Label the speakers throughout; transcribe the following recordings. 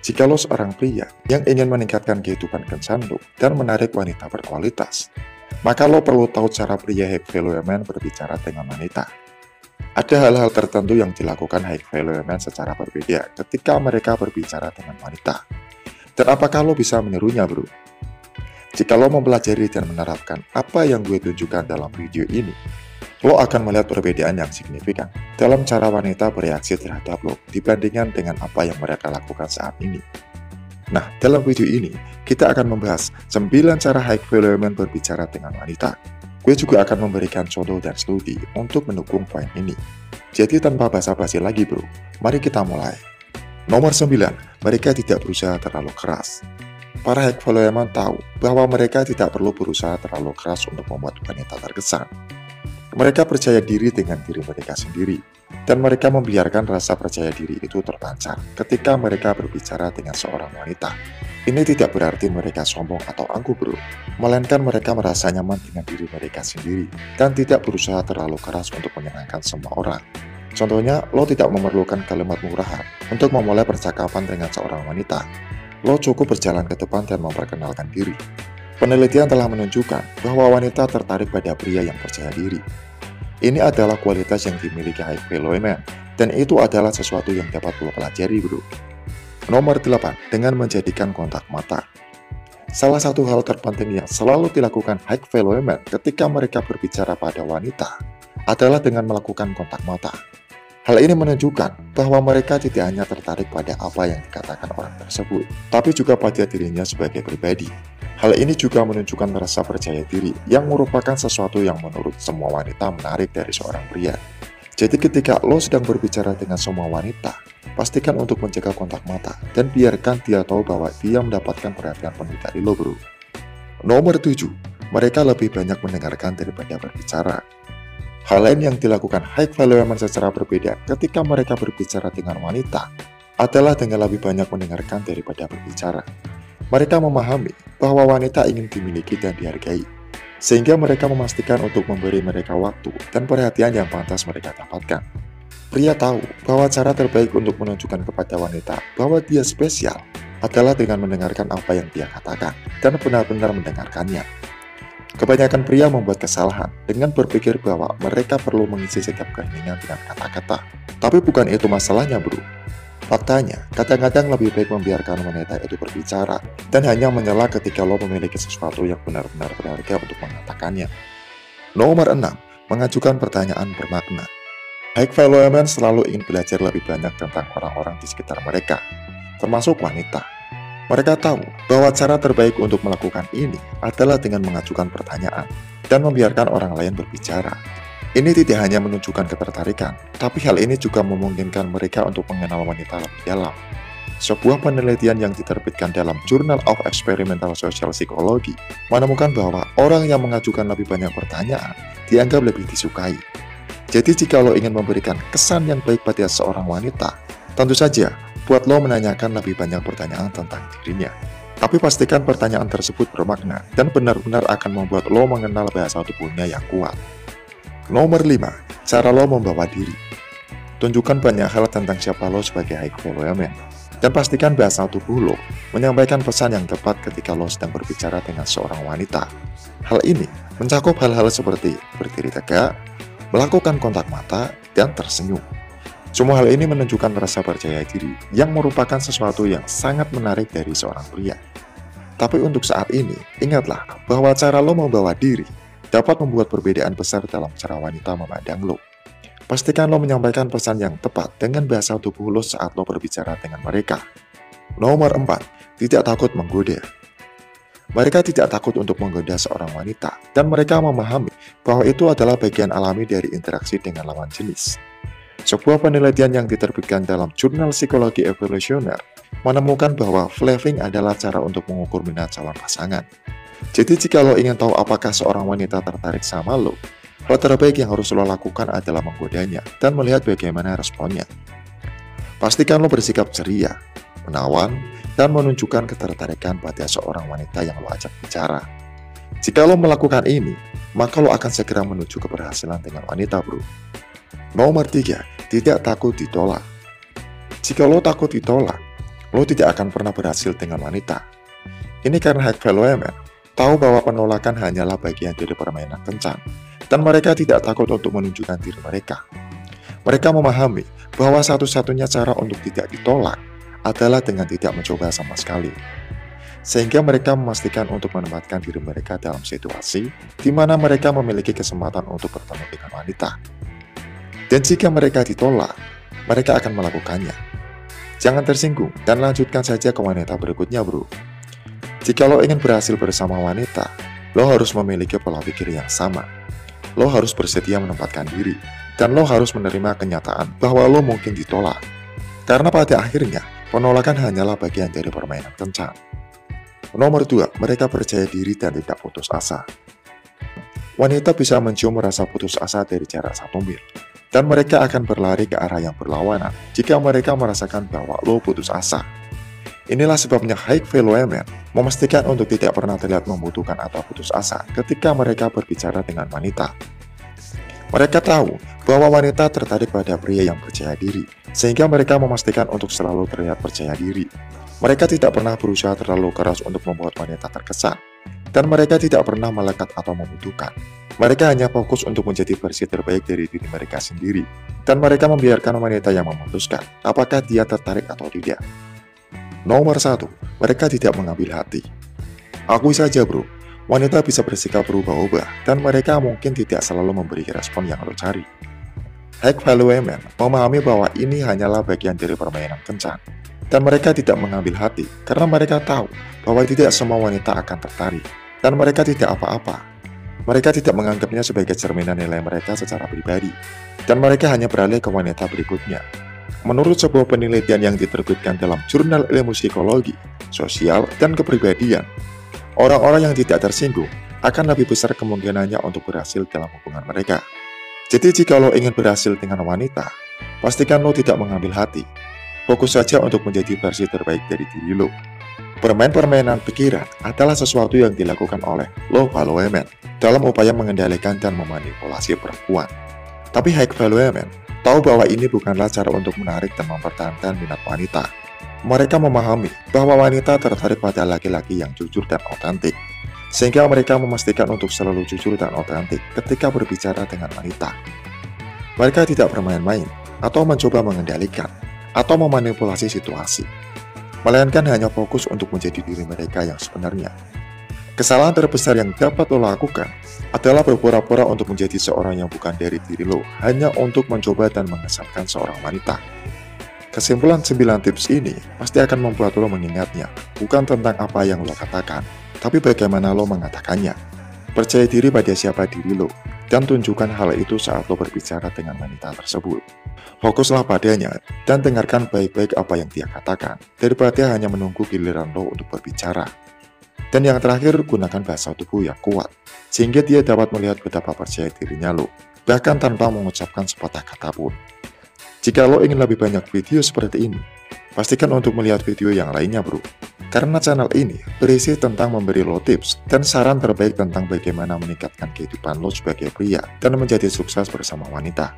Speaker 1: Jika lo seorang pria yang ingin meningkatkan kehidupan kencan lo dan menarik wanita berkualitas, maka lo perlu tahu cara pria high value man berbicara dengan wanita. Ada hal-hal tertentu yang dilakukan high value man secara berbeda ketika mereka berbicara dengan wanita. Dan apakah lo bisa menirunya, bro? Jika lo mempelajari dan menerapkan apa yang gue tunjukkan dalam video ini, lo akan melihat perbedaan yang signifikan dalam cara wanita bereaksi terhadap lo dibandingkan dengan apa yang mereka lakukan saat ini. Nah, dalam video ini, kita akan membahas 9 cara high value man berbicara dengan wanita. Gue juga akan memberikan contoh dan studi untuk mendukung poin ini. Jadi tanpa basa-basi lagi, bro, mari kita mulai. Nomor 9, mereka tidak berusaha terlalu keras. Para high value man tahu bahwa mereka tidak perlu berusaha terlalu keras untuk membuat wanita terkesan. Mereka percaya diri dengan diri mereka sendiri, dan mereka membiarkan rasa percaya diri itu terpancar ketika mereka berbicara dengan seorang wanita. Ini tidak berarti mereka sombong atau angkuh, bro, melainkan mereka merasa nyaman dengan diri mereka sendiri dan tidak berusaha terlalu keras untuk menyenangkan semua orang. Contohnya, lo tidak memerlukan kalimat murahan untuk memulai percakapan dengan seorang wanita. Lo cukup berjalan ke depan dan memperkenalkan diri. Penelitian telah menunjukkan bahwa wanita tertarik pada pria yang percaya diri. Ini adalah kualitas yang dimiliki high value man, dan itu adalah sesuatu yang dapat lo pelajari, bro. Nomor 8, dengan menjadikan kontak mata. Salah satu hal terpenting yang selalu dilakukan high value man ketika mereka berbicara pada wanita adalah dengan melakukan kontak mata. Hal ini menunjukkan bahwa mereka tidak hanya tertarik pada apa yang dikatakan orang tersebut, tapi juga pada dirinya sebagai pribadi. Hal ini juga menunjukkan rasa percaya diri yang merupakan sesuatu yang menurut semua wanita menarik dari seorang pria. Jadi ketika lo sedang berbicara dengan semua wanita, pastikan untuk menjaga kontak mata dan biarkan dia tahu bahwa dia mendapatkan perhatian penuh dari lo, bro. Nomor 7, mereka lebih banyak mendengarkan daripada berbicara. Hal lain yang dilakukan high value man secara berbeda ketika mereka berbicara dengan wanita adalah dengan lebih banyak mendengarkan daripada berbicara. Mereka memahami bahwa wanita ingin dimiliki dan dihargai, sehingga mereka memastikan untuk memberi mereka waktu dan perhatian yang pantas mereka dapatkan. Pria tahu bahwa cara terbaik untuk menunjukkan kepada wanita bahwa dia spesial adalah dengan mendengarkan apa yang dia katakan dan benar-benar mendengarkannya. Kebanyakan pria membuat kesalahan dengan berpikir bahwa mereka perlu mengisi setiap keheningan dengan kata-kata. Tapi bukan itu masalahnya, bro. Faktanya, kadang-kadang lebih baik membiarkan wanita itu berbicara dan hanya menyela ketika lo memiliki sesuatu yang benar-benar berharga untuk mengatakannya. Nomor 6, mengajukan pertanyaan bermakna. High value man selalu ingin belajar lebih banyak tentang orang-orang di sekitar mereka, termasuk wanita. Mereka tahu bahwa cara terbaik untuk melakukan ini adalah dengan mengajukan pertanyaan dan membiarkan orang lain berbicara. Ini tidak hanya menunjukkan ketertarikan, tapi hal ini juga memungkinkan mereka untuk mengenal wanita lebih dalam. Sebuah penelitian yang diterbitkan dalam Journal of Experimental Social Psychology menemukan bahwa orang yang mengajukan lebih banyak pertanyaan dianggap lebih disukai. Jadi jika lo ingin memberikan kesan yang baik pada seorang wanita, tentu saja buat lo menanyakan lebih banyak pertanyaan tentang dirinya. Tapi pastikan pertanyaan tersebut bermakna dan benar-benar akan membuat lo mengenal bahasa tubuhnya yang kuat. Nomor 5, cara lo membawa diri. Tunjukkan banyak hal tentang siapa lo sebagai high value man, dan pastikan bahasa tubuh lo menyampaikan pesan yang tepat ketika lo sedang berbicara dengan seorang wanita. Hal ini mencakup hal-hal seperti berdiri tegak, melakukan kontak mata, dan tersenyum. Semua hal ini menunjukkan rasa percaya diri yang merupakan sesuatu yang sangat menarik dari seorang pria. Tapi untuk saat ini, ingatlah bahwa cara lo membawa diri dapat membuat perbedaan besar dalam cara wanita memandang lo. Pastikan lo menyampaikan pesan yang tepat dengan bahasa tubuh lo saat lo berbicara dengan mereka. Nomor 4, tidak takut menggoda. Mereka tidak takut untuk menggoda seorang wanita, dan mereka memahami bahwa itu adalah bagian alami dari interaksi dengan lawan jenis. Sebuah penelitian yang diterbitkan dalam Jurnal Psikologi Evolusioner menemukan bahwa flaving adalah cara untuk mengukur minat calon pasangan. Jadi jika lo ingin tahu apakah seorang wanita tertarik sama lo, hal terbaik yang harus lo lakukan adalah menggodanya dan melihat bagaimana responnya. Pastikan lo bersikap ceria, menawan, dan menunjukkan ketertarikan pada seorang wanita yang lo ajak bicara. Jika lo melakukan ini, maka lo akan segera menuju keberhasilan dengan wanita, bro. Nomor 3, tidak takut ditolak. Jika lo takut ditolak, lo tidak akan pernah berhasil dengan wanita. Ini karena high value women tahu bahwa penolakan hanyalah bagian dari permainan kencan, dan mereka tidak takut untuk menunjukkan diri mereka. Mereka memahami bahwa satu-satunya cara untuk tidak ditolak adalah dengan tidak mencoba sama sekali. Sehingga mereka memastikan untuk menempatkan diri mereka dalam situasi di mana mereka memiliki kesempatan untuk bertemu dengan wanita. Dan jika mereka ditolak, mereka akan melakukannya. Jangan tersinggung dan lanjutkan saja ke wanita berikutnya, bro. Jika lo ingin berhasil bersama wanita, lo harus memiliki pola pikir yang sama. Lo harus bersedia menempatkan diri, dan lo harus menerima kenyataan bahwa lo mungkin ditolak. Karena pada akhirnya, penolakan hanyalah bagian dari permainan kencan. Nomor 2, mereka percaya diri dan tidak putus asa. Wanita bisa mencium rasa putus asa dari jarak 1 mil, dan mereka akan berlari ke arah yang berlawanan jika mereka merasakan bahwa lo putus asa. Inilah sebabnya high value women memastikan untuk tidak pernah terlihat membutuhkan atau putus asa ketika mereka berbicara dengan wanita. Mereka tahu bahwa wanita tertarik pada pria yang percaya diri, sehingga mereka memastikan untuk selalu terlihat percaya diri. Mereka tidak pernah berusaha terlalu keras untuk membuat wanita terkesan, dan mereka tidak pernah melekat atau membutuhkan. Mereka hanya fokus untuk menjadi versi terbaik dari diri mereka sendiri, dan mereka membiarkan wanita yang memutuskan apakah dia tertarik atau tidak. Nomor 1, mereka tidak mengambil hati. Akui saja, bro, wanita bisa bersikap berubah-ubah, dan mereka mungkin tidak selalu memberi respon yang lo cari. High value women memahami bahwa ini hanyalah bagian dari permainan kencan, dan mereka tidak mengambil hati karena mereka tahu bahwa tidak semua wanita akan tertarik, dan mereka tidak apa-apa. Mereka tidak menganggapnya sebagai cerminan nilai mereka secara pribadi, dan mereka hanya beralih ke wanita berikutnya. Menurut sebuah penelitian yang diterbitkan dalam jurnal ilmu psikologi, sosial, dan kepribadian, orang-orang yang tidak tersinggung akan lebih besar kemungkinannya untuk berhasil dalam hubungan mereka. Jadi jika lo ingin berhasil dengan wanita, pastikan lo tidak mengambil hati. Fokus saja untuk menjadi versi terbaik dari diri lo. Bermain permainan pikiran adalah sesuatu yang dilakukan oleh low value women dalam upaya mengendalikan dan memanipulasi perempuan. Tapi high value women tahu bahwa ini bukanlah cara untuk menarik dan mempertahankan minat wanita. Mereka memahami bahwa wanita tertarik pada laki-laki yang jujur dan otentik, sehingga mereka memastikan untuk selalu jujur dan otentik ketika berbicara dengan wanita. Mereka tidak bermain-main atau mencoba mengendalikan atau memanipulasi situasi, melainkan hanya fokus untuk menjadi diri mereka yang sebenarnya. Kesalahan terbesar yang dapat lo lakukan adalah berpura-pura untuk menjadi seorang yang bukan dari diri lo, hanya untuk mencoba dan mengesankan seorang wanita. Kesimpulan 9 tips ini pasti akan membuat lo mengingatnya, bukan tentang apa yang lo katakan, tapi bagaimana lo mengatakannya. Percaya diri pada siapa diri lo, dan tunjukkan hal itu saat lo berbicara dengan wanita tersebut. Fokuslah padanya, dan dengarkan baik-baik apa yang dia katakan, daripada hanya menunggu giliran lo untuk berbicara. Dan yang terakhir, gunakan bahasa tubuh yang kuat, sehingga dia dapat melihat betapa percaya dirinya lo, bahkan tanpa mengucapkan sepatah kata pun. Jika lo ingin lebih banyak video seperti ini, pastikan untuk melihat video yang lainnya, bro. Karena channel ini berisi tentang memberi lo tips dan saran terbaik tentang bagaimana meningkatkan kehidupan lo sebagai pria dan menjadi sukses bersama wanita.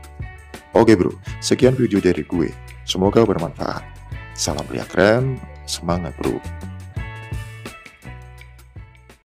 Speaker 1: Oke bro, sekian video dari gue. Semoga bermanfaat. Salam pria keren, semangat bro.